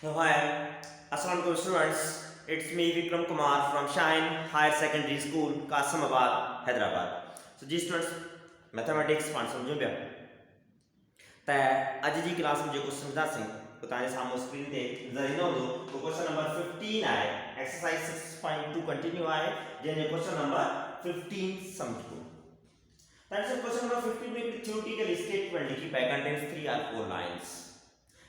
Hi, Assalamualaikum students. It's me Vikram Kumar from Shine Higher Secondary School, Kasamabad, Hyderabad. So, ji students, mathematics पाण समझो पिया त अॼु जी class में जेको सम्झंदासीं तो तव्हांजे साम्हूं स्क्रीन ते नज़र ईंदो हूंदो तो क्वेश्चन नंबर 15 आहे एक्सरसाइज 6.2 कंटिन्यू आहे जंहिंजो क्वेश्चन नंबर 15 समझो दैट इज क्वेश्चन नंबर 15 में एक थ्योरेटिकल स्टेटमेंट लिखी पाए कंटेन्स 3 और 4 लाइंस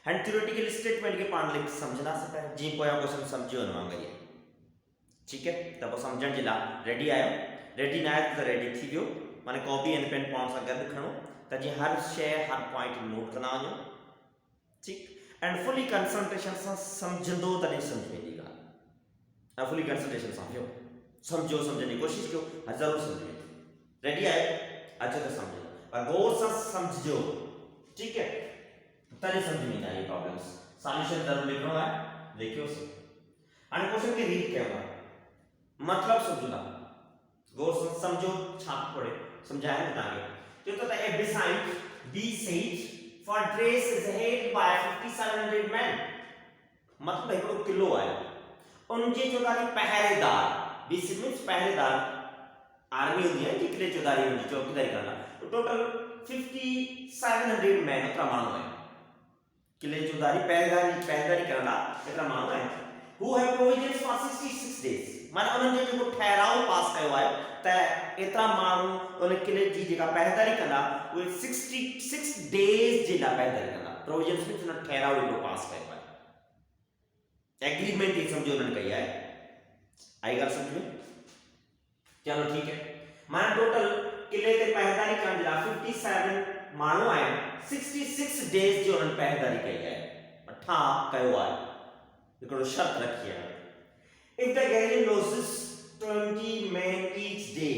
एंड थ्योरेटिकल स्टेटमेंट के पाण लिख समझना सकता है जी पोया क्वेश्चन समझो न वांगुरु ठीक है त पोइ समझण जे लाइ रेडी आयो रेडी न आयो त रेडी थी वियो माने कॉपी एंड पेन पाण सां गॾु खणो त जीअं हर शइ हर पॉइंट नोट कंदा वञो ठीक एंड फुली कंसंट्रेशन सां समझंदो तॾहिं समझ में ईंदी ॻाल्हि ऐं फुली कंसंट्रेशन सां वियो समझो समझण जी कोशिशि कयो हा ज़रूरु सम्झ में ईंदी रेडी आयो अचो त सम्झो पर गौर सां समझो ठीक है तॾहिं समझ में ईंदा इहे प्रॉब्लम्स सॉल्यूशन ज़रूरु लिखणो आहे लिखियोसीं हाणे क्वेश्चन खे रीड कयो आहे मतलब समझो था गौर से समझो छाप पड़े समझाया है तव्हांखे चयो त ए beside B said for trace is headed by 5700 men मतलब हिकिड़ो किलो आहे उनजे चौधारी पहरेदार बी मींस पहरेदार आर्मी होती है जी किले चौधारी उनकी चौकीदारी करना तो टोटल 5700 मैन उतना माण्हू है किले चौधारी पहरेदारी करना एतिरा माण्हू है who have provisions for 66 days माने उन्हनि जो जेको ठहराव पास कयो आहे त एतिरा माण्हू उन किले जी जेका पहरेदारी कंदा उहे 66 डेज जे लाइ पहरेदारी कंदा प्रोविजन्स में उन ठहराव हिकिड़ो पास कयो आहे एग्रीमेंट ही समझो उन्हनि कई आहे आई ॻाल्हि सम्झ में चलो ठीक है माने टोटल किले ते पहरेदारी करण जे लाइ 57 माण्हू आहिनि 66 डेज जो उन्हनि पहरेदारी कई आहे ठा कयो आहे हिकिड़ो शर्त रखी आहे if the garrison loses 20 men each day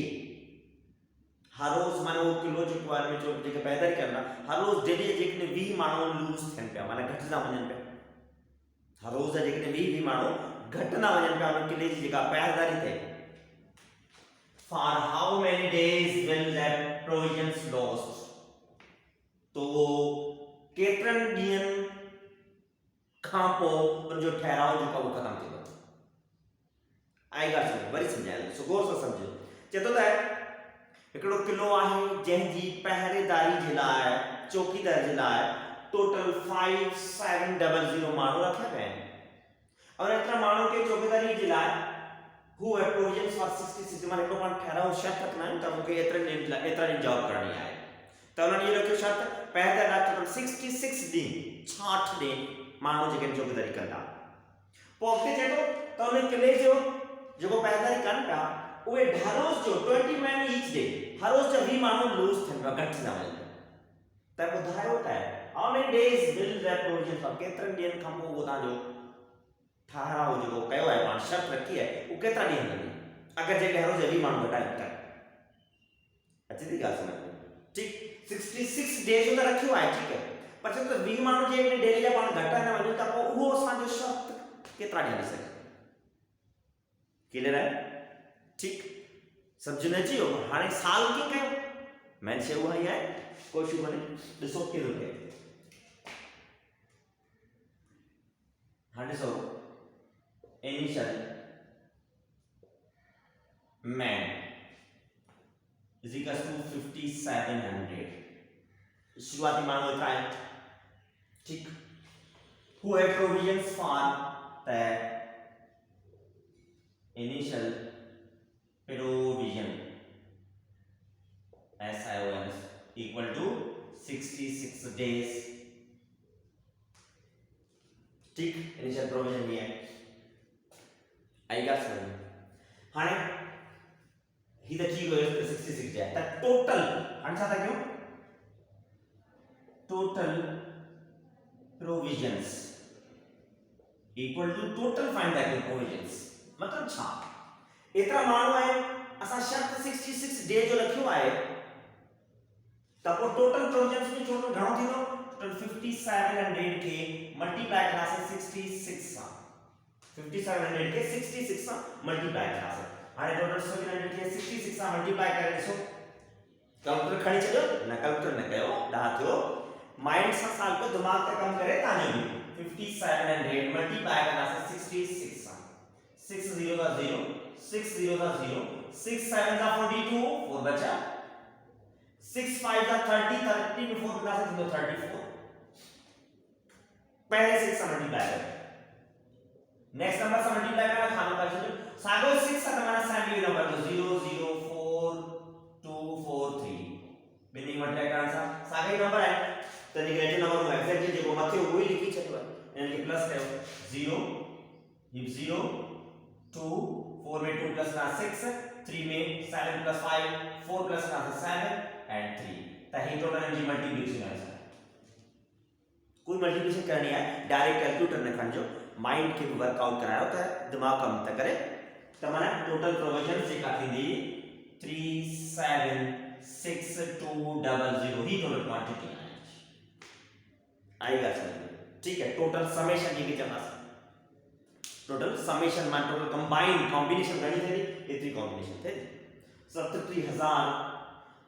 हर रोज माने वो किलो जेको आहे में जो जेके पहरेदारी करना हर रोज डेली जेकॾहिं 20 माण्हू लूज़ थियनि पिया माने घटि था वञनि पिया हर रोज जेकॾहिं 20 माण्हू घटि था वञनि पिया उन किले जी जेका पहरेदारी थिए for how many days will that provisions lost तो केतिरनि ॾींहंनि खां पोइ उनजो ठहराव जेको उहो ख़तमु थींदो आई ॻाल्हि सम्झो वरी सम्झायां थो गौर सां सम्झो चए थो त हिकिड़ो किलो आहे जंहिंजी पहरेदारी जे लाइ चौकीदार जे लाइ टोटल 5700 माण्हू रखिया पिया आहिनि और एतिरा माण्हू खे चौकीदारी जे लाइ हू है प्रोविजन्स फॉर 66 माने हिकिड़ो पाण ठहराव शर्त रखंदा आहियूं त मूंखे एतिरा ॾींहं जॉब करणी आहे त उन्हनि इहो रखियो शर्त पहरेदारी लाइ टोटल 66 ॾींहं 60 ॾींहं माण्हू जेके चौकीदारी कंदा पोइ अॻिते चए थो त उन किले जो जेको पहरेदारी कनि पिया उहे हर रोज़ जो 20 मैन ईच डे हर रोज़ जा 20 माण्हू लूज़ थियनि पिया घटि था वञनि त ॿुधायो त how many days will that provision for केतिरनि ॾींहंनि खां पोइ उहो तव्हांजो ठहराव जेको कयो आहे पाण शर्त रखी आहे उहो केतिरा ॾींहं हलंदी अगरि जेके हर रोज़ 20 माण्हू घटाइनि त अचे थी ॻाल्हि सम्झ में ठीकु 66 डेज जो त रखियो आहे ठीकु आहे पर चयो त 20 माण्हू जेकॾहिं डेली जा पाण घटि न वञूं त पोइ उहो असांजो शर्त केतिरा ॾींहं हली सघे क्लियर है ठीक समझ में अची वियो हाणे साल कीअं कयो मेन शइ उहा ई आहे कोई शू कोन्हे ॾिसो कहिड़ो कयो हाणे ॾिसो initial man is equal to 5700 शुरुआती माण्हू एतिरा आहिनि ठीक who have provisions for the initial provision SION equal to 66 days ठीक initial provision ये है आई गा समझ हाणे ही त ठीक हो 66 जाए त टोटल हाणे छा था कयूं total provisions equal to total find the provisions मतलब छा एतिरा माण्हू आहिनि असां शर्त 66 डे जो रखियो आहे त पोइ टोटल प्रोविजन्स में टोटल घणो थींदो टोटल 5700 खे मल्टीप्लाई करासीं 66 सां 5700 खे 66 सां मल्टीप्लाई करासीं हाणे टोटल 700 खे 66 सां मल्टीप्लाई करे ॾिसो कैलकुलेटर खणी छॾियो न कैलकुलेटर न कयो ॾह थियो माइंड सां साल को दिमाग ते कम करे तव्हांजो बि 5700 मल्टीप्लाई करना से 66 6 0 का 0 6 0 का 0 6 7 का 42 4 बचा 6 5 का 30 30 में 4 प्लस है तो 34 पहले 6 से मल्टीप्लाई कर नेक्स्ट नंबर से मल्टीप्लाई करना खाना का चलो सागो 6 का हमारा सैंपल नंबर तो 0 0 4 2 4 3 बिल्डिंग मल्टीप्लाई करना सा सागे नंबर है तो नेगेटिव नंबर में एग्जैक्टली जो मथे वही लिखी છે यानी कि प्लस है 0 ये 0 2 4 में 2 प्लस ना 6 3 में 7 प्लस 5 4 प्लस ना 7 एंड 3 ताकि टोटल एनर्जी मल्टीप्लिकेशन है कोई मल्टीप्लिकेशन करनी है डायरेक्ट कैलकुलेटर में खंजो माइंड के वर्कआउट कराया होता है दिमाग काम तक करे तमारा टोटल प्रोविजन से का थी 376200 ही टोटल क्वांटिटी आएगा समझ ठीक है टोटल समेशन ये भी चलना टोटल समेशन मान टोटल कंबाइंड कॉम्बिनेशन गणी थी इतनी कॉम्बिनेशन थे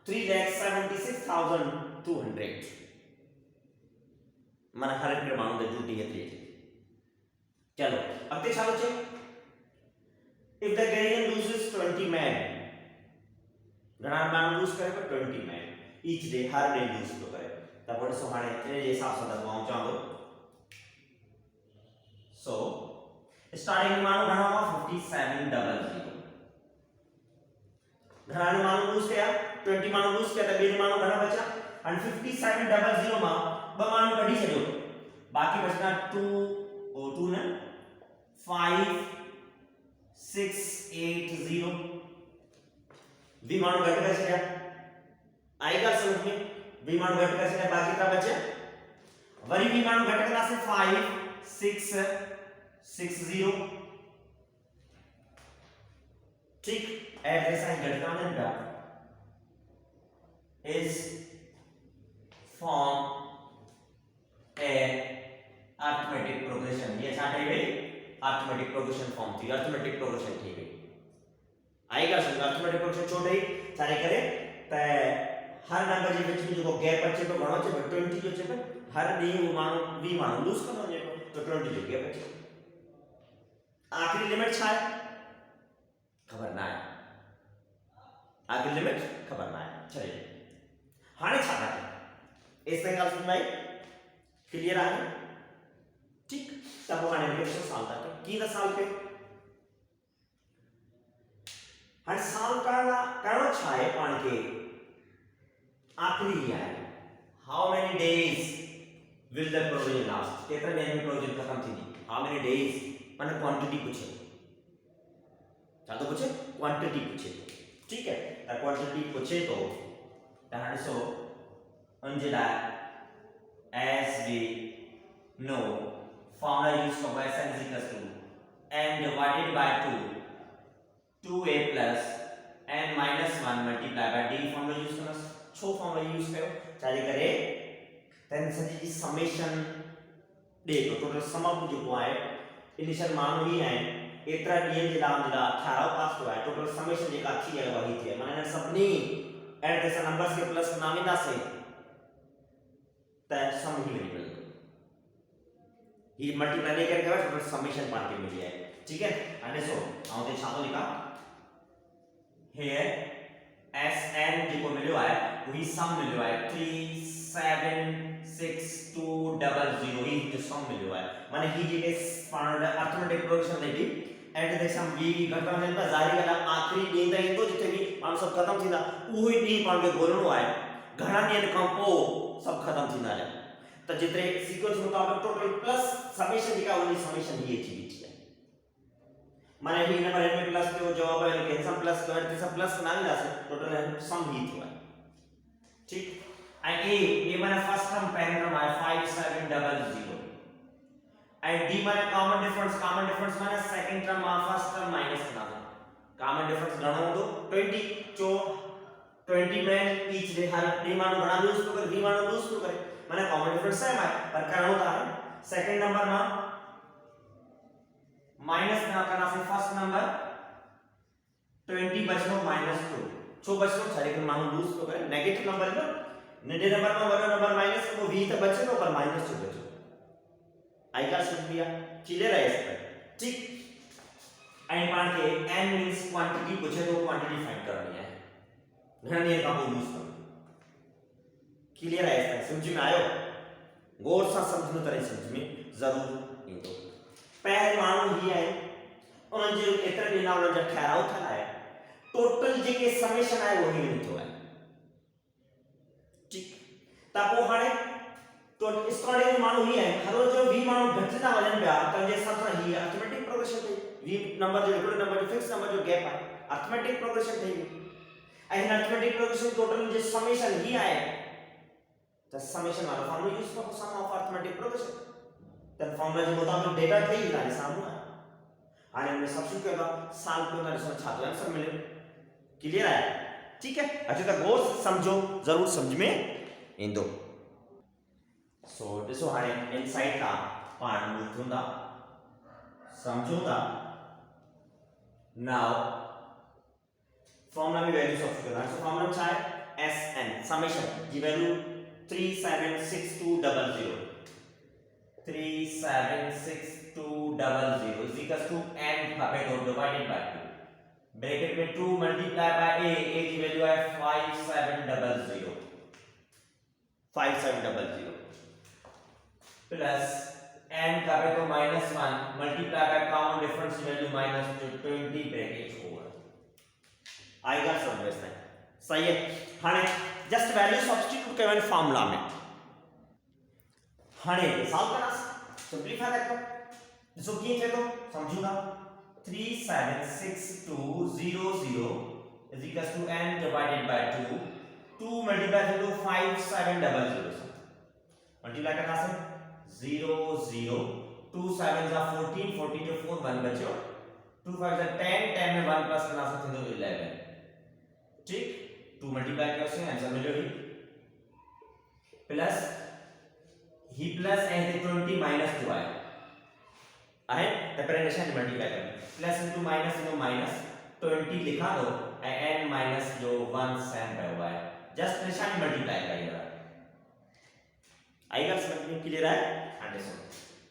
3,76,200 मन हर एक परमाणु दे ड्यूटी है थी चलो अब ते चालो छे if the Ghanaian loses 20 men घना मान लूज करे पर 20 men each day हर डे लूज तो करे तब वो सोहाने ये हिसाब से तक पहुंच जाओगे so स्टार्टिंग में मानो घना हुआ 5700 घना ने मानो लूज किया 20 मानो लूज किया तब ये मानो घना बचा और 5700 में ब मानो कड़ी चलो बाकी बचना 2 और 2 ने 5680 विमान घट कैसे है आएगा समझ में विमान घट कैसे है बाकी का बचे वरी विमान घट करना से 5660 ठीक एड्रेस एंड घटना ने is form a arithmetic progression ये चार्ट है भाई arithmetic progression form थी arithmetic progression थी भाई आएगा समझ arithmetic progression छोटे ही सारे करे तो हर नंबर जे बीच में जो गैप बचे तो गणो छे 20 जो छे हर डी मानो v मानो लूज करनो जे तो 20 जो गैप बचे आखिरी लिमिट छा है खबर ना है आखिरी लिमिट खबर ना है चलिए हाने छा है इस तरह समझ में क्लियर आ गया ठीक तब वो आने के 100 साल तक की 10 साल पे हर साल का करो छाए पान के आखिरी है how many days will the provision last कितने दिन में प्रोविजन खत्म थी हाउ मेनी डेज माने क्वांटिटी पूछे तो पूछे क्वांटिटी पूछे ठीक है तो क्वांटिटी पूछे तो that so Anjala as we know formula used for y is equals to n divided by 2a plus n minus 1 multiplied by d formula use करना छो formula use करो चाहे करे then सभी समेशन देखो टोटल सम अप जो है initial मान ही है इतना डीएम जिला 18 पास हुआ है टोटल समेशन जे का थी है वही थी माने सबनी ऐड जैसा नंबर्स के प्लस नामिना से that sum ही वेरिएबल ये मल्टीप्लाई नहीं करके बाद टोटल समेशन पार्ट के मिल जाए ठीक है एंड सो आओ दे छातो लिखा हियर sn जो मिलो है वही सम मिलो है 376200 ही जो सम मिलो है माने ही जे अर्थमेटिक प्रोग्रेशन लेती एंड दे सम v घटना में जारी वाला आखिरी नींद है तो जितने भी हम सब खत्म थींदा उही डी पाण के गोलणो है घणा ॾींहनि खां पोइ सब खत्म थींदा रहिया त जेतिरे सीक्वेंस मुताबिक टोटल प्लस समेशन जेका उन समेशन ये अची बीठी है माने ही नंबर n में प्लस जो जवाब है लेकिन सम प्लस तो ऐसे सब प्लस ना मिला से टोटल सम ही थो है ठीक एंड ए माने फर्स्ट टर्म पहला टर्म है 5700 एंड डी माने कॉमन डिफरेंस माने सेकंड टर्म में फर्स्ट टर्म माइनस करना कॉमन डिफरेंस गणो तो 20 जो 20 में ईच डे हर डी मानो बना लूज तो कर वी मानो लूज तो करे माने कॉमन डिफरेंस सेम है पर क्या होता है सेकंड नंबर में माइनस ना करना से फर्स्ट नंबर 20 बचनो -2 छो बचनो सारे के मानो लूज तो करे नेगेटिव नंबर है नेगेटिव नंबर में बड़ा नंबर माइनस को वी तो बचे तो पर -2 बचो आई का समझ लिया, क्लियर है इस पर, ठीक। एंड मान के n मींस क्वांटिटी पूछे तो क्वांटिटी फाइंड करनी है, घना नियम का यूज करो, क्लियर है इस पर, समझ में आयो, गौर से समझनो तरह समझ में जरूर इंदो। पहले मानो ही है उन जो एतर दिना उन जो ठहराव था है टोटल जे के समेशन है वही नहीं तो है, ठीक। तब वो हाने तो इसका डेल मानो ही है हर जो v मानो घटना वजन पे आता है जैसा था ही अरिथमेटिक प्रोग्रेशन है, v नंबर जो रिकॉर्ड नंबर जो फिक्स नंबर जो गैप है अरिथमेटिक प्रोग्रेशन है, एंड अरिथमेटिक प्रोग्रेशन टोटल जो समेशन ही है the summation वाला फॉर्मूला यूज करो, सम ऑफ अरिथमेटिक प्रोग्रेशन, तब फॉर्मूला जो मुताबिक डेटा थे ही ना सामने आने में सब्स्टिट्यूट करेगा साल को ना रिजल्ट छात्र आंसर मिले, क्लियर है, ठीक है। अच्छा तो गौर से समझो, जरूर समझ में इंदो। सो दिस हाने इनसाइड का पार्ट मूलतुंदा समझूंगा। नाउ फॉर्मूला में वैल्यू सब्स्टिट्यूट करना, सो फॉर्मूला क्या है sn समेशन की value 37620 37620 is equals to n capital divided by 2 bracket में 2 मल्टीप्लाई बाय a की वैल्यू है 5700 plus n capital minus 1 multiply by common difference value minus 20 bracket over आएगा सब वैसा सही है। हाने जस्ट वैल्यू सब्स्टिट्यूट करें फार्मूला में, हाने सॉल्व करना सिंपलीफाई करते हैं, सो की थे तो समझूंगा 37620 is equals to n divided by 2 2 multiply कर दो 5700 मल्टीप्लाई करना से 0 0 2 7 जा 14 40 to 4 1 बचो 2 5 जा 10 10 में 1 प्लस करना से तो 11, ठीक। 2 मल्टीप्लाई कर से आंसर मिलेगी plus he plus and 20 minus 2 आए सेपरेशन मल्टीप्लाई कर प्लस इनटू माइनस 20 लिखा दो एंड माइनस जो 1 सेम पे हुआ है जस्ट निशान मल्टीप्लाई करिएगा आएगा समझ में, क्लियर है। Understand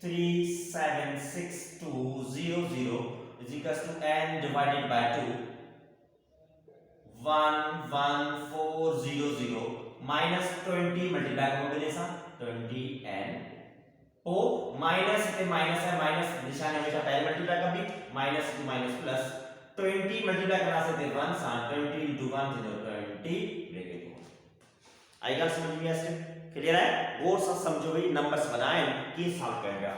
37620 is equals to n divided by 2 11400 minus 20 multiply combination 20n ओ माइनस से माइनस है माइनस निशान हमेशा पहले मल्टीप्लाई कर दी minus to minus plus 20 multiply करना से 1 20 into 1 20 ब्रैकेट आएगा समझ में ऐसे, क्लियर है। गौर से समझो भाई नंबर्स बनाएं कि सॉल्व करेगा।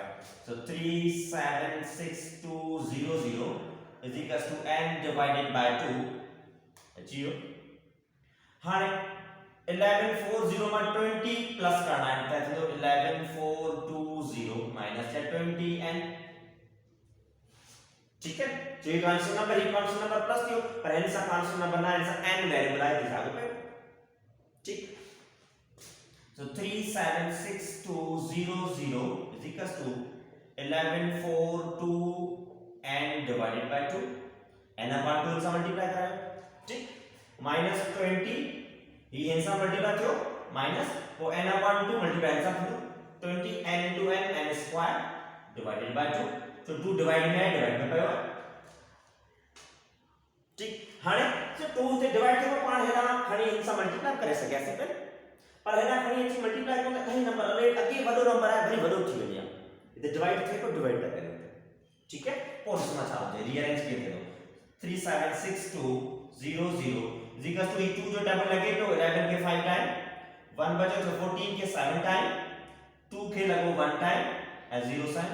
सो 37620 is equals to n divided by 2 achieve हाँ 1140 में 20 प्लस करना है तो 11420 माइनस 20n, ठीक है। जो ये कांस्टेंट नंबर प्लस दियो पर n सा कांस्टेंट नंबर ना n सा n वेरिएबल है दिखा दो पे, ठीक। So 37620 is equals to 1142n divided by 2 n upon 2 से मल्टीप्लाई कराए, ठीक। माइनस 20 ये n से मल्टीप्लाई करो माइनस वो n upon 2 मल्टीप्लाई से करो 20n into n n square divided by 2 तो 2 डिवाइड में डिवाइड में पायो, ठीक। हाने से 2 से डिवाइड करो पाण है ना खणी n से मल्टीप्लाई करे सके ऐसे पर है ना खणी n से मल्टीप्लाई करो कहीं नंबर अरे अगे वडो नंबर है भरी वडो थी वनिया इधर डिवाइड थे को डिवाइड कर देंगे, ठीक है। और इसमें चाहो दे रीअरेंज किए थे 37620 is equals to 2 जो डबल लगे तो 11 के 5 टाइम 1 बचे तो 14 के 7 टाइम 2 के लगो 1 time as 0 sign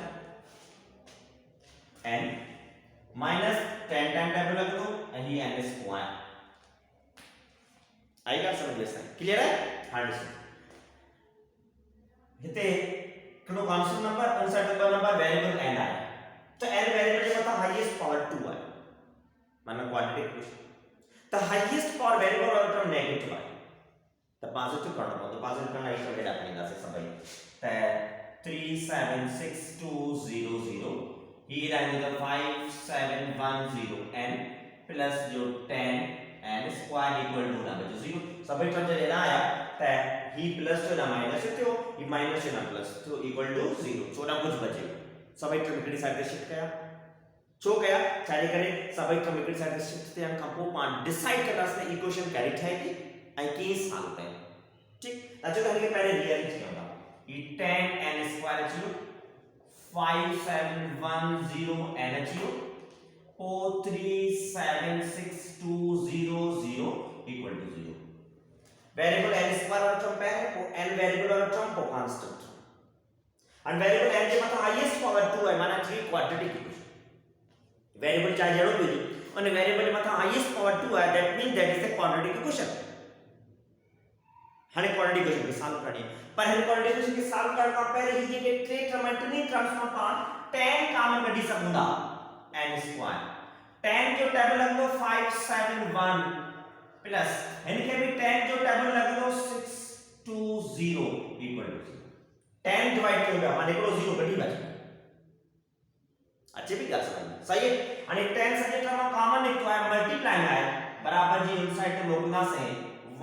n minus 10 time double लग दो एंड ये n स्क्वायर आएगा समझ लेना, क्लियर है। 100 इते कनो constant number uncertain number variable n आया तो n वेरिएबल जो होता हाईएस्ट पावर 2 है माना quantity the highest power variable और term negative है तो पॉजिटिव करना हो तो पॉजिटिव करना इस वगैरह अपने का से सब है तो 37620 ये रहेगा तो 5710 n प्लस जो 10 n स्क्वायर इक्वल टू ना बचो 0 सब एक टर्म लेना आया तो ही प्लस जो ना माइनस थियो ही माइनस जो ना प्लस तो इक्वल टू 0 छोरा कुछ बचे सबै टर्म हिकिड़ी साइड ते शिफ्ट कया छो कया छाजे करे सबै टर्म हिकिड़ी साइड ते शिफ्ट थियण खां पोइ पाण डिसाइड कंदासीं इक्वेशन कहिड़ी ठहे थी ऐं कीअं सॉल्व कयूं ठीक अचो त हिनखे पहले रिअरेंज कयूं था ही 10n² अची 5710 n अची पोइ 37620 इक्वल टू 0 वेरिएबल n² वाला टर्म पहले पोइ n वेरिएबल वाला टर्म पोइ कांस्टेंट and variable n के मतलब highest power 2 है माना 3 quadratic equation variable चाहे जड़ो भी और variable मतलब highest power 2 है that means that is a quadratic equation हने quadratic equation के सॉल्व करनी है पर हने quadratic equation के सॉल्व करने का पहले ही के ट्रे ट्रांसफॉर्म ट्रांसफॉर्म 10 कॉमन कढी सकूंगा n² 10 जो टेबल लग दो 571 प्लस इनके भी 10 जो टेबल लग दो 620 इक्वल टू 10 डिवाइड करो माने को 0 कटी बाजू अच्छे भी कर सकते सही है आणि 10 सजे टर्म कॉमन निकतो है मल्टीप्लाई है बराबर जी इनसाइड में मोकना से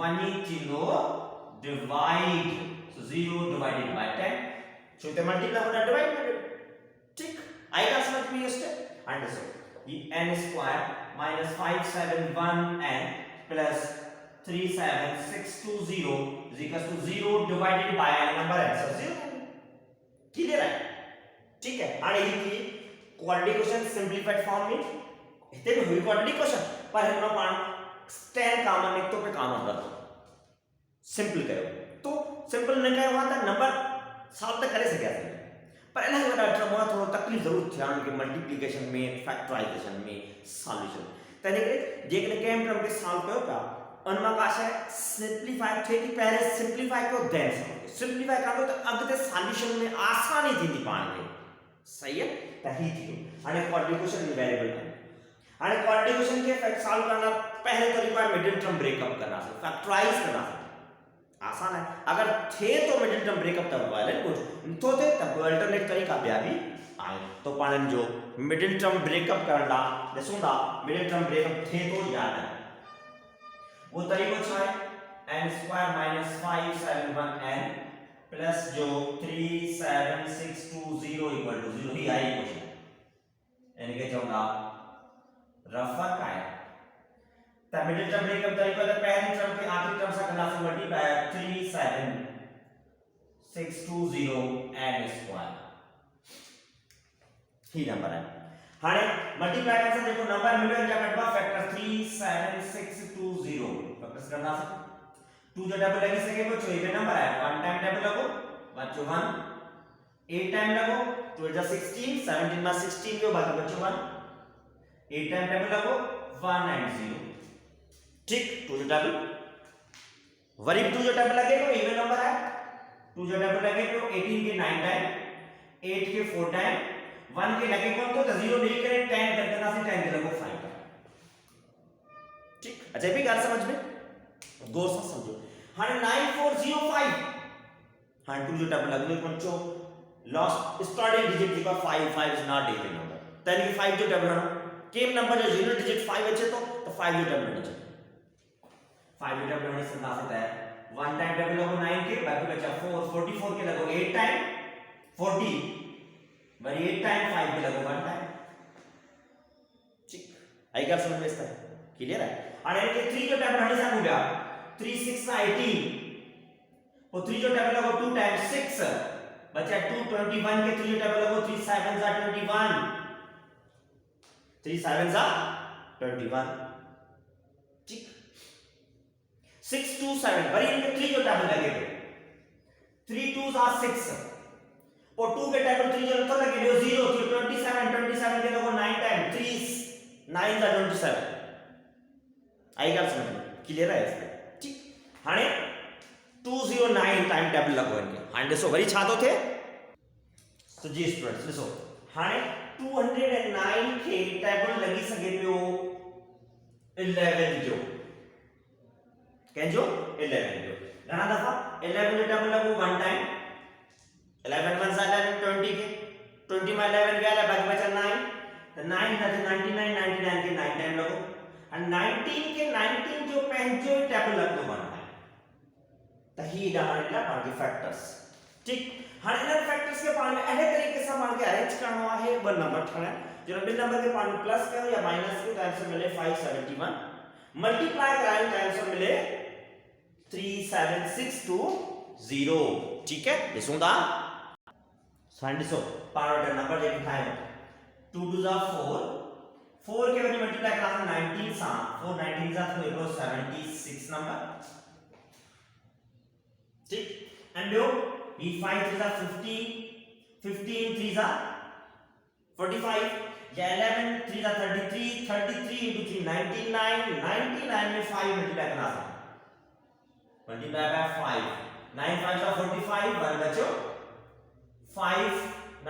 1 kilo divide so 0 divided by 10 सो ते मल्टीप्लाई होना डिवाइड कर ठीक आएगा समझ में ये स्टेप अंडरस्टूड ये n² - 571n plus 37620 is equal to 0 divided by number answer 0 clear है ठीक है आणि ही क्वाड्रेटिक इक्वेशन सिंपलीफाइड फॉर्म में इथे भी हुई क्वाड्रेटिक इक्वेशन पर हम पाण 10 कॉमन निकतो पे काम कर सिंपल करो तो सिंपल न कयो हुआ त नंबर सॉल्व तो करे सके पर इलाही वडा टर्म थोड़ो तकलीफ जरूर ध्यान के मल्टीप्लिकेशन में फैक्टराइजेशन में सॉल्यूशन तने करे जेकने केम टर्म के सॉल्व कयो था उनमा काशे सिंपलीफाई थे कि पहले सिंपलीफाई को देन सिंपलीफाई कर तो अगते सॉल्यूशन में आसानी थी पाण के सही है तही थी आणि क्वाड्रेटिक वेरिएबल आणि क्वाड्रेटिक के सॉल्व करना पहले तरीका है मिडिल टर्म ब्रेकअप करना से फैक्टराइज करना आसान है अगर थे तो मिडिल टर्म ब्रेकअप तब वाले कुछ तो थे तब अल्टरनेट तरीका भी आए तो पाण जो मिडिल टर्म ब्रेकअप करना देखूंगा मिडिल टर्म ब्रेकअप थे तो याद है वो तरीको छा है n² - 571n प्लस जो 37620 इक्वल टू 0 ही आई क्वेश्चन यानी के चौका रफा काय त मिडिल टर्म ब्रेकअप तरीको तो पहले टर्म के आखिरी टर्म से करना से मल्टीप्लाई 37620 n² ही नंबर है हाने मल्टीप्लाई करने से देखो नंबर मिलो जा कटवा फैक्टर 37620 फैक्टर्स करना से 2 जो डबल लगी सके वो चोई पे नंबर है 1 टाइम डबल लगो 1 to 1 8 टाइम लगो 2 जा 16 17 में 16 जो बाकी बच्चों 1 8 टाइम डबल लगो 1 and 0 ठीक 2 जो डबल वरी 2 जो डबल लगे तो इवन नंबर है 2 जो डबल लगे तो 18 के 9 टाइम 8 के 4 टाइम 1 के लगे कौन तो 0 नहीं करे 10 कर देना से 10 के लगो 5 ठीक अच्छा भी बात समझ में गौर से समझो हां 9405 हां 2 जो डबल लगने कौन चो लास्ट स्टार्टिंग डिजिट की 5 5 इज नॉट इवन नंबर तन की 5 जो डबल है केम नंबर जो 0 डिजिट 5 अच्छे तो 5 जो डबल है 5 जो डबल होने से ना सकता है 1 टाइम डबल लगो 9 के बाकी बचा 4 44 के लगो 8 टाइम 40 वरी 8 टाइम 5 के लगो 1 टाइम ठीक आई क्या समझ में इसका क्लियर है आणि इनके 3 जो टैब हणी सांगू द्या 3 6 ना 18 और 3 जो टैब लगो 2 टाइम 6 बचा 2 21 के 3 जो टैब लगो 3 7 जा 21 3 7 जा 21 ठीक 6 2 7 वरी इनके 3 जो टैब लगे 3 2 जा 6 और 2 के टैब 3 जो तो लगे 0 तो 27 के लगो 9 टाइम 3 9 जा 27 आई गल समझ में क्लियर है इसका ठीक हाने 209 टाइम टेबल लगो इनके हां देखो वरी छा तो थे तो जी स्टूडेंट्स देखो हाने 209 के टेबल लगी सके पियो 11 जो के जो 11 जो घना दफा 11 जो टेबल लगो 1 टाइम 11 1 जा 20 के 20 में 11 गया बाकी बचा 9 तो 9 था 99 के 9 टाइम लगो और 19 के 19 जो पहन जो टेबल लग दो 1 टाइम त ही डाणला पाण के फैक्टर्स ठीक हाणे इन फैक्टर्स के पाण में अहिड़े तरीके सां पाण खे अरेंज करणो आहे ॿ नंबर ठाहिणा जो ॿिन नंबर के पाण प्लस कयो या माइनस कयो त आंसर मिले 571 मल्टीप्लाई करायो त आंसर मिले 3762 ठीक है ॾिसूं था साइन ॾिसो पाण वटि नंबर जेके ठाहियो 2 2 जा 4 4 के वरी मल्टीप्लाई करा 19 सां 4 19 जा तो एरो 76 नंबर ठीक एंड ॿियो ही 5 3 जा 50 15 3 जा 45 या 11 3 जा 33 33 into 3 99 99 में 5 मल्टीप्लाई करना है मल्टीप्लाई बाय 5 9 5 जा 45 1 बचो 5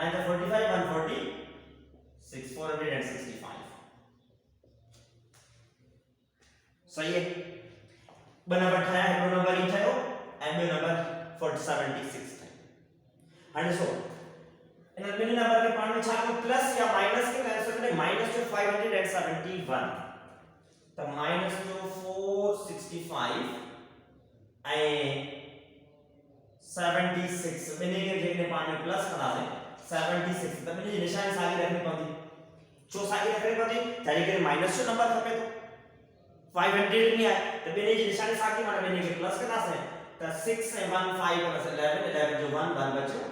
9 जा 45 146 465 सही है ब नंबर ठाया है नंबर ही ठयो एंड नंबर 476 हाणे ॾिसो इन ॿिन नंबर के पाण में छा को प्लस या माइनस के आंसर में माइनस जो 571 तो माइनस जो 465 ए 76 ॿिन के जेके पाण में प्लस करा दे 76 त ॿिन जी निशानी साॻी रखणी पवंदी छो साॻी रखणी पवंदी तॾहिं करे माइनस जो नंबर खपे तो 500 में है तो ॿिन जी निशानी साॻी माने ॿिन के प्लस कंदासीं त 6 ऐं 1 5 प्लस 11 11 जो 1 1 बचो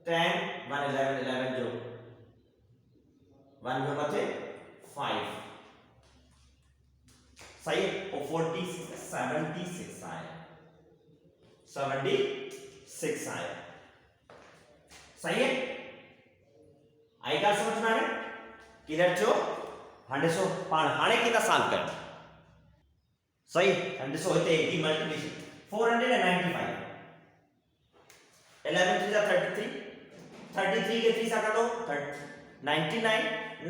10 1 11 11 जो 1 जो बचे 5 सही है और 46 76 आया 76 आया सही है आई का समझ में आया क्लियर छो हाणे सो पाण हाणे किथा सॉल्व कर सही हाणे ॾिसो हिते की मल्टीप्लिकेशन 495 11 3 जा 33 33 के 3 सा काटो 99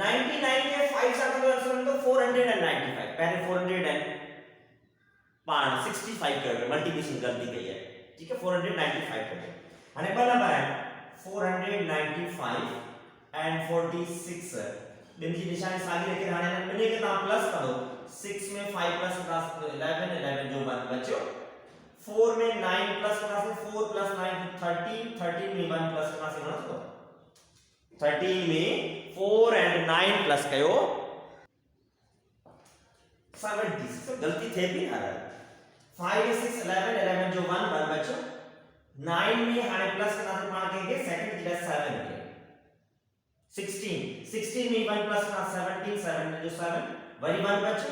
99 के 5 सा काटो आंसर मिलो 495 पहले 400 एंड पाण 65 कर मल्टीप्लिकेशन गलती कही है ठीक है 495 कर हाने ब नंबर है 495 एंड 46 बिन जी निशानी सागी रखे हाने बने के नाम प्लस करो 6 में 5 प्लस 11 11 जो 1 बचो 4 में 9 प्लस करना से 4 प्लस 9 13 13 में 1 प्लस करना से गणना करो 13 में 4 एंड 9 प्लस कयो 76 तो गलती थे भी ना 5 6 11 11 जो 1 1 बचो 9 में हाने प्लस करना से मान के सेकंड प्लस 7 के 16 में 1 प्लस करना 17 7 में जो 7 वही 1 बचो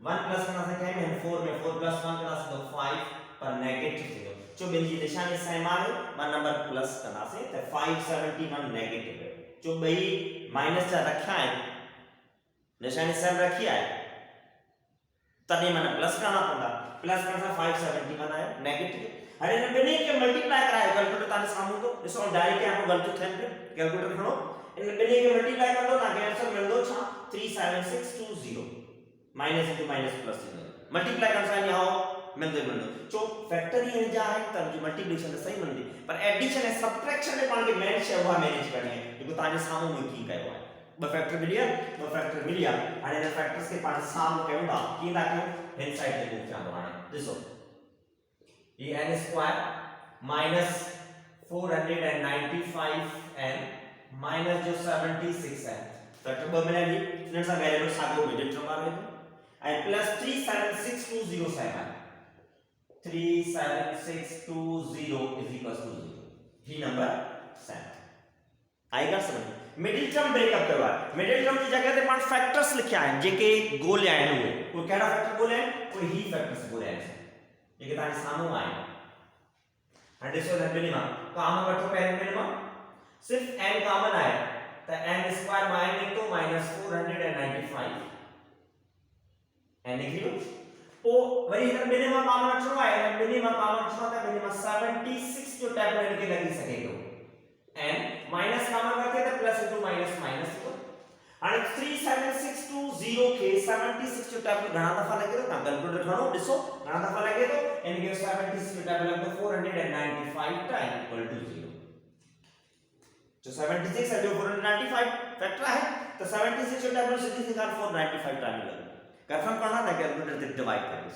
1 प्लस करना से क्या है 4 में 4 प्लस 1 करना से तो 5 पर नेगेटिव थी जो बिन जी निशानी सेम आवे वन नंबर प्लस करना से तो 571 नेगेटिव है जो बई माइनस जा रखा है निशानी सेम रखी है तने मन प्लस करना पड़ता प्लस करना से 571 आया नेगेटिव अरे ने बिने के मल्टीप्लाई कराए कैलकुलेटर ताने सामू तो इसो डायरेक्ट आपको गलती थे कैलकुलेटर खणो इन बिने के मल्टीप्लाई कर दो ताकि आंसर मिल दो 37620 minus into minus plus multiply करना है आओ मिल दो जो फैक्टर ही जा है तब जो मल्टीप्लिकेशन सही मिलदी पर एडिशन है सब्ट्रैक्शन में पाण के मैनेज है वो मैनेज करनी है जो ताने सामू में की कयो है ब फैक्टर मिलिया हाने ने फैक्टर्स के पाण सामू कयोंदा की दा क्यों इनसाइड दे को क्या हाने देखो ये n square minus 495 n minus जो 76 है फैक्टर ब मिला जी स्टूडेंट्स वेरिएबल सागो में डिटर मारे and plus 37620 37620 is equals to 0 he number 7 आएगा समझ मिडिल टर्म ब्रेकअप करवा मिडिल टर्म की जगह पे पांच फैक्टर्स लिखे आए जेके गोले आए हुए कोई केड़ा फैक्टर गोले कोई ही फैक्टर्स गोले आए जेके ताने सामने आए एडिशन एंड मिनिमम कॉमन वठो पहले मिनिमम सिर्फ n कॉमन आए तो n स्क्वायर माइनस तो -495 n लिखियो ओ वही इधर मिनिमम कॉमन वठो आए मिनिमम कॉमन वठो तो मिनिमम 76 जो टैबलेट के लगी सकेगो n माइनस कॉमन रखे तो प्लस इनटू माइनस माइनस को आणि 37620 के 76 जो टैबलेट घणा दफा लगे तो कैलकुलेटर खणो दिसो घणा दफा लगे तो n के 76 जो टैबलेट तो 495 टाइम इक्वल टू 0 जो 76 है जो 495 फैक्टर है तो 76 जो टैबलेट सीधी सीधा 495 टाइम लगे कंफर्म करना था कैलकुलेटर से डिवाइड कर दो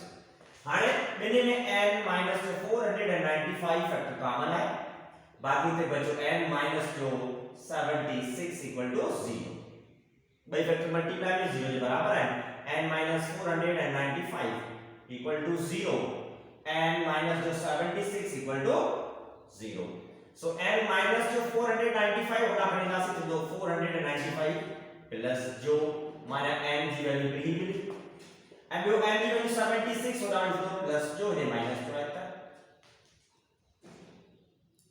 हाणे बिन्हीं में n माइनस जो 495 फैक्टर कॉमन है, बाकी ते बचो n माइनस जो 76 इक्वल टू 0। भाई फैक्टर मल्टीप्लाई में 0 के बराबर है, n minus 495 equal to 0, n minus जो 76 equal to 0। So n minus जो 495 होगा अपने यहां से तो 495 प्लस जो हमारा n की वैल्यू भी मिली, अब जो n की वैल्यू 76 होगा तो प्लस जो है माइनस जो आता है।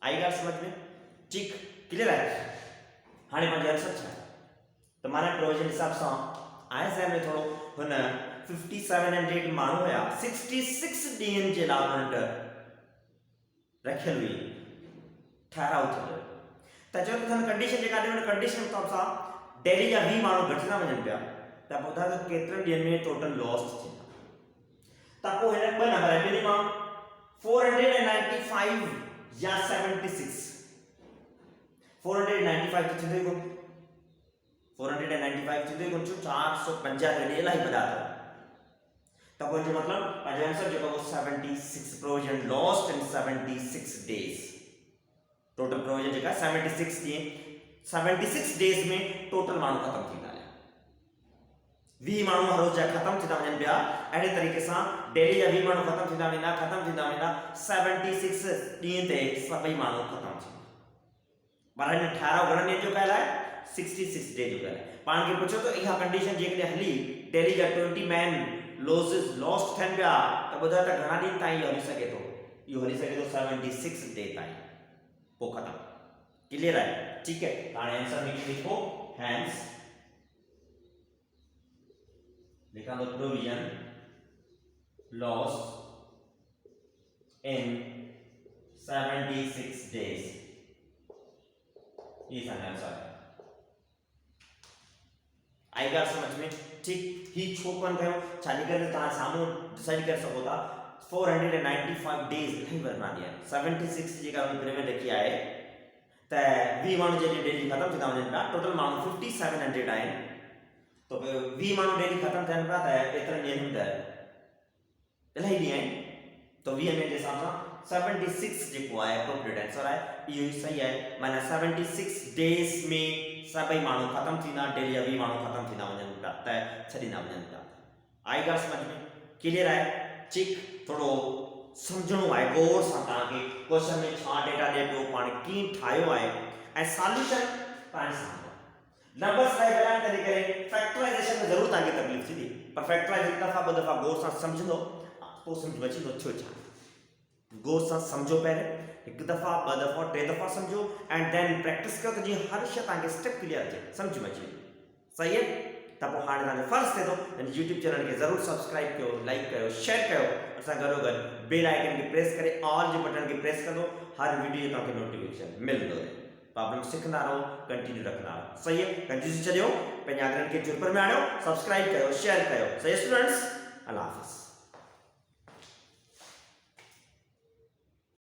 आएगा समझ में? ठीक क्लियर है? हाने मां आंसर छा तो माने प्रोविजन हिसाब से आए में थोड़ो हुन 5700 माण्हू हुआ 66 ॾींहंनि जे लाइ उन्हनि रखियल हुई ठहराउ थियो त चयो त कंडीशन जेका ॾिनल कंडीशन हिसाब सां डेली जा 20 माण्हू घटिजंदा वञनि पिया त ॿुधा त केतिरनि ॾींहंनि में टोटल लॉस थींदा त पोइ हिन ॿ नंबर आहे ॿिन्ही मां 495 या 76 495 तो थींदो ई कोन 495 थींदो ई कोन छो 450 ॾींहं इलाही वॾा अथव तो कोई जो मतलब पंहिंजो आंसर जो वो 76 provision lost in 76 days total provision जेका 76 डेज में टोटल माण्हू खत्म थींदा 20 माण्हू हर रोज जा खत्म थींदा वञनि पिया अहिड़े तरीक़े सां डेली जा 20 माण्हू खत्म थींदा वेंदा 76 ॾींहं ते सभई माण्हू खत्म थींदा पर हिन 18 घणनि ॾींहंनि जो कयल आहे 66 डे जो कयल आहे पाण खे पुछो त इहा कंडीशन जेकॾहिं हली डेली जा 20 मैन लॉसेस लॉस्ट थियनि पिया त ॿुधायो त घणा ॾींहं ताईं हली सघे थो इहो हली सघे थो 76 डे ताईं पोइ खत्म क्लियर आहे ठीक है हाणे आंसर में लिखो हैंस लिखा दो प्रोविजन लॉस्ट इन 76 डेज ये आंसर है आएगा समझ में ठीक ही छोकन कयो छाली करे ता सामू डिसाइड कर सको था 495 डेज नहीं भरना दिया 76 जेका प्रीमियम लिखी आए त 20 माण्हू जे डेली खत्म थींदा वञनि टोटल माण्हू 5700 आहिनि तो 20 माण्हू डेली खत्म थियनि पिया त एतिरनि ॾींहंनि में त इलाही ॾींहं आहिनि तो 20 ॾींहंनि जे हिसाब सां 76 जेको आहे एप्रोप्रिएट आंसर आहे इहो ई सही आहे माना 76 डेज में सभई माण्हू खत्म थींदा डेली जा 20 माण्हू खत्म थींदा वञनि पिया त छॾींदा वञनि पिया आई ॻाल्हि समझ में क्लियर आहे ठीक थोड़ो समझणो आहे गौर सां तव्हांखे क्वेश्चन में छा डेटा ॾिए पियो पाण कीअं ठाहियो आहे ऐं सॉल्यूशन पाण सां नंबर्स लाइ बयान करे फैक्टराइजेशन में ज़रूर तव्हांखे तकलीफ़ थींदी पर फैक्टराइज हिकु दफ़ा ॿ दफ़ा गौर सां सम्झंदो पोइ सम्झ में अची थो छा गौर सां सम्झो पहिरें हिकु दफ़ा ॿ दफ़ा टे दफ़ा सम्झो एंड देन प्रैक्टिस कयो त जीअं हर शइ तव्हांखे स्टेप क्लियर अचे सम्झ में अचे सही है त पोइ हाणे तव्हांजो फर्ज़ थिए थो हिन यूट्यूब चैनल खे ज़रूरु सब्सक्राइब कयो लाइक कयो शेयर कयो असां गॾोगॾु बेल आइकन खे प्रेस करे ऑल जे बटन खे प्रेस कंदो हर वीडियो जो तव्हांखे नोटिफिकेशन मिलंदो रहे प्रॉब्लम सीखंदा रहो कंटिन्यू रखंदा रहो सही है कंफ्यूज़न छॾियो पंहिंजे अॻियां खे ग्रुप में आणियो सब्सक्राइब कयो शेयर कयो सही स्टूडेंट्स अल्लाह हाफ़िज़।